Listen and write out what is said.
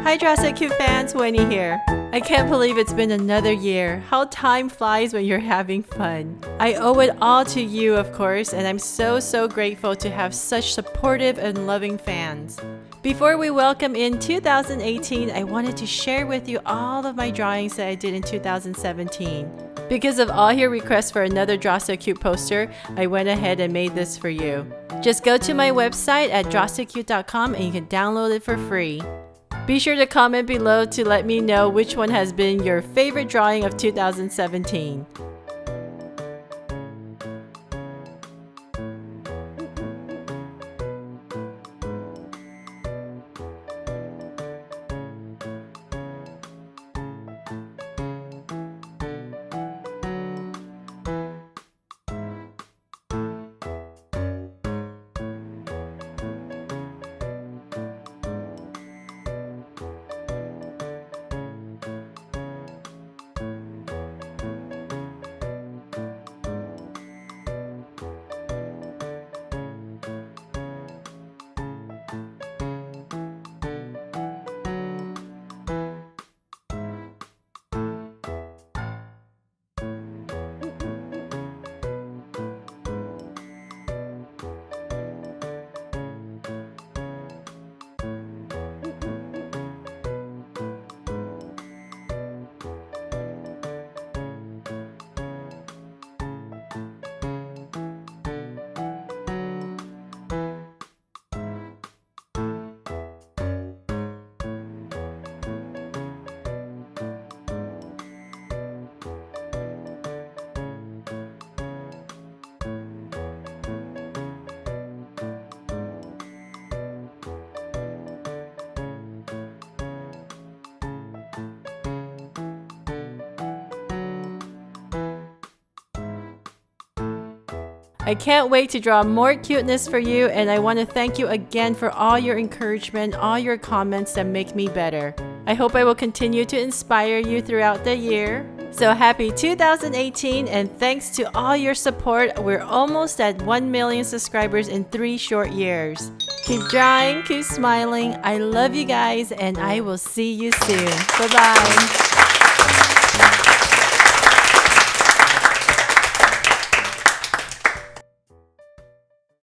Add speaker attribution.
Speaker 1: Hi drawsocute fans, Winnie here. I can't believe it's been another year. How time flies when you're having fun. I owe it all to you, of course, and I'm so grateful to have such supportive and loving fans. Before we welcome in 2018, I wanted to share with you all of my drawings that I did in 2017. Because of all your requests for another drawsocute poster, I went ahead and made this for you. Just go to my website at drawsocute.com and you can download it for free. Be sure to comment below to let me know which one has been your favorite drawing of 2017. I can't wait to draw more cuteness for you, and I want to thank you again for all your encouragement, all your comments that make me better. I hope I will continue to inspire you throughout the year. So happy 2018, and thanks to all your support, we're almost at 1 million subscribers in 3 short years. Keep drawing, keep smiling. I love you guys, and I will see you soon. Bye-bye.